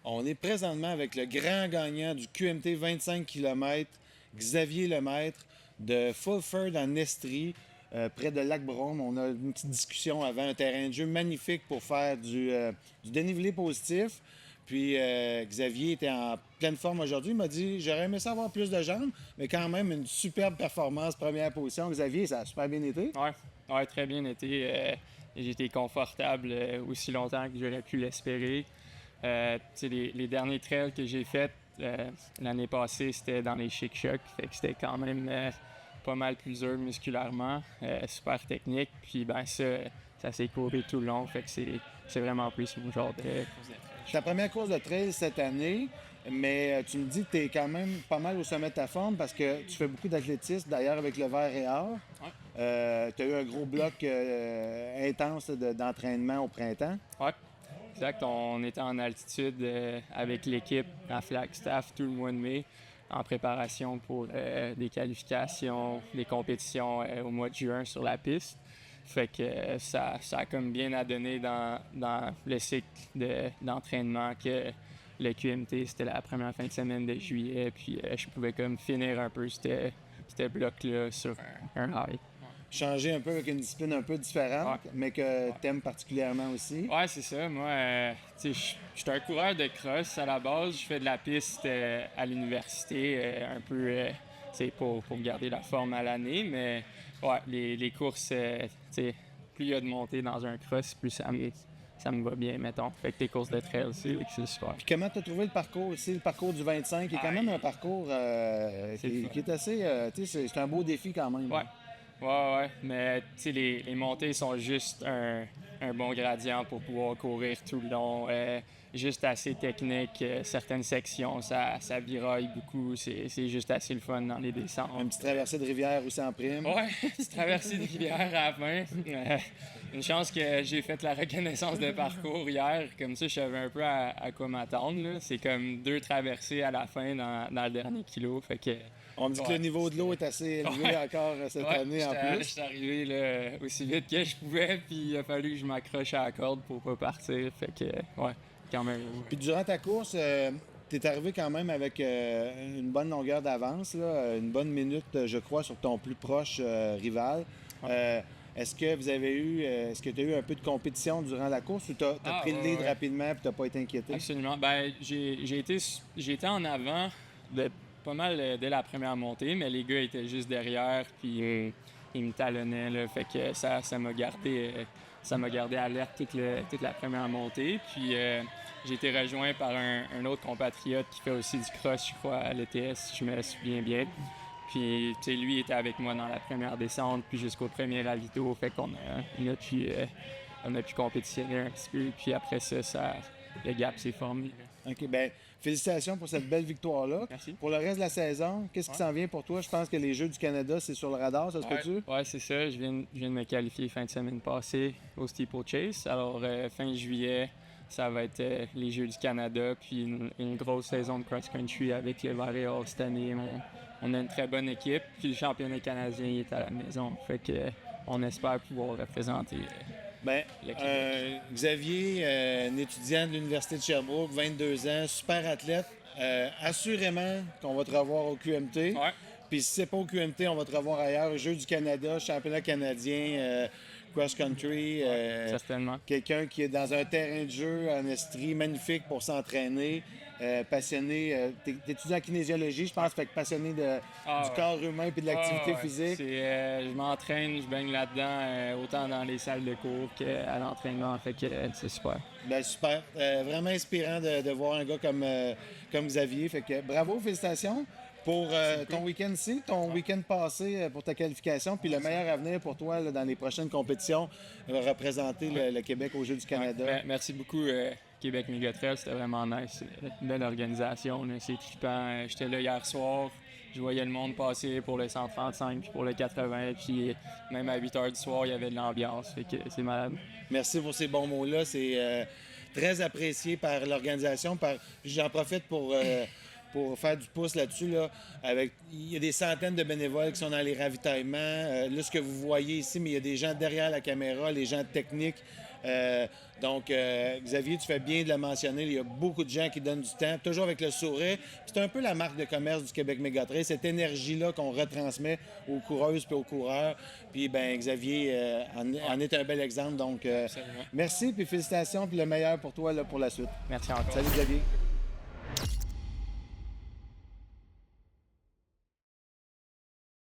On est présentement avec le grand gagnant du QMT 25 km, Xavier Lemaître, de Fulford en Estrie, près de Lac-Brome. On a une petite discussion avant, un terrain de jeu magnifique pour faire du dénivelé positif. Puis Xavier était en pleine forme aujourd'hui. Il m'a dit j'aurais aimé ça avoir plus de jambes, mais quand même une superbe performance, première position. Xavier, ça a super bien été. Ouais, très bien été. J'ai été confortable aussi longtemps que j'aurais pu l'espérer. Les derniers trails que j'ai faits l'année passée, c'était dans les chic-chocs. Fait que c'était quand même pas mal plus dur musculairement, super technique. Puis ça s'est courbé tout le long. Fait que c'est vraiment plus mon genre de course de trail. Ta première course de trail cette année, mais tu me dis que tu es quand même pas mal au sommet de ta forme parce que tu fais beaucoup d'athlétisme, d'ailleurs avec le vert et or. Ouais. Tu as eu un gros bloc intense d'entraînement au printemps. Ouais. Exact. On était en altitude avec l'équipe à Flagstaff tout le mois de mai en préparation pour des qualifications, des compétitions au mois de juin sur la piste. Fait que ça a comme bien à donner dans le cycle d'entraînement que le QMT, c'était la première fin de semaine de juillet. Puis je pouvais comme finir un peu ce bloc-là sur un high. Changer un peu avec une discipline un peu différente, mais que tu aimes particulièrement aussi. Ouais, c'est ça. Moi, je suis un coureur de cross à la base. Je fais de la piste à l'université, un peu pour garder la forme à l'année. Mais ouais, les courses, plus il y a de montée dans un cross, plus ça me va bien, mettons. Fait que les courses de trail, c'est super. Puis comment tu as trouvé le parcours aussi, le parcours du 25, qui est quand même un parcours qui est assez... c'est un beau défi quand même. Ouais. Mais les montées sont juste un bon gradient pour pouvoir courir tout le long. Juste assez technique. Certaines sections, ça viraille beaucoup. C'est juste assez le fun dans les descentes. Une petite traversée de rivière aussi en prime. Ouais, une petite traversée de rivière à la fin. Une chance que j'ai fait la reconnaissance de parcours hier. Comme ça, je savais un peu à quoi m'attendre. C'est comme 2 traversées à la fin dans le dernier kilo. Fait que... On me dit que le niveau de l'eau est assez élevé encore cette année en plus. Je suis arrivé là, aussi vite que je pouvais, puis il a fallu que je m'accroche à la corde pour pas partir. Fait que, quand même. Puis durant ta course, tu es arrivé quand même avec une bonne longueur d'avance, une bonne minute, je crois, sur ton plus proche rival. Est-ce que est-ce que tu as eu un peu de compétition durant la course ou tu as pris le lead rapidement et tu n'as pas été inquiété? Absolument. J'ai été en avant pas mal dès la première montée, mais les gars étaient juste derrière, puis ils me talonnaient, là, fait que ça m'a gardé alerte toute la première montée. Puis j'ai été rejoint par un autre compatriote qui fait aussi du cross, je crois, à l'ETS, si je me souviens bien. Puis lui était avec moi dans la première descente, puis jusqu'au premier ravito, fait qu'on a pu compétitionner un petit peu, puis après ça le gap s'est formé. OK, bien, félicitations pour cette belle victoire-là. Merci. Pour le reste de la saison, qu'est-ce qui s'en vient pour toi? Je pense que les Jeux du Canada, c'est sur le radar, ça se peut-tu? Oui, c'est ça. Je viens de me qualifier fin de semaine passée au steeplechase. Alors, fin juillet, ça va être les Jeux du Canada, puis une grosse saison de cross-country avec le Vert et Or cette année. On a une très bonne équipe, puis le championnat canadien est à la maison. Fait que on espère pouvoir représenter Xavier, un étudiant de l'Université de Sherbrooke, 22 ans, super athlète. Assurément qu'on va te revoir au QMT. Ouais. Puis si c'est pas au QMT, on va te revoir ailleurs, aux Jeux du Canada, championnat canadien, cross-country. Certainement. Quelqu'un qui est dans un terrain de jeu en Estrie, magnifique pour s'entraîner. Passionné, t'es étudiant en kinésiologie, je pense, fait que passionné du corps humain et de l'activité physique. Je m'entraîne, je baigne là-dedans, autant dans les salles de cours qu'à l'entraînement, fait que c'est super. Ben super, vraiment inspirant de voir un gars comme Xavier, fait que bravo, félicitations pour ton week-end-ci, ton week-end passé pour ta qualification, puis le meilleur avenir pour toi là, dans les prochaines compétitions, représenter le Québec aux Jeux du Canada. Merci beaucoup. Québec Méga Trail, c'était vraiment nice. Une belle organisation, là. C'est trippant. J'étais là hier soir, je voyais le monde passer pour le 135 puis pour le 80, puis même à 8 h du soir, il y avait de l'ambiance. Fait que c'est malade. Merci pour ces bons mots-là. C'est très apprécié par l'organisation. J'en profite pour faire du pouce là-dessus. Il y a des centaines de bénévoles qui sont dans les ravitaillements. Là, ce que vous voyez ici, mais il y a des gens derrière la caméra, les gens techniques. Donc, Xavier, tu fais bien de le mentionner. Il y a beaucoup de gens qui donnent du temps, toujours avec le sourire. C'est un peu la marque de commerce du Québec Mégatrail, cette énergie-là qu'on retransmet aux coureuses et aux coureurs. Puis, ben Xavier en est un bel exemple. Donc, merci, puis félicitations, puis le meilleur pour toi là, pour la suite. Merci encore. Salut, Xavier.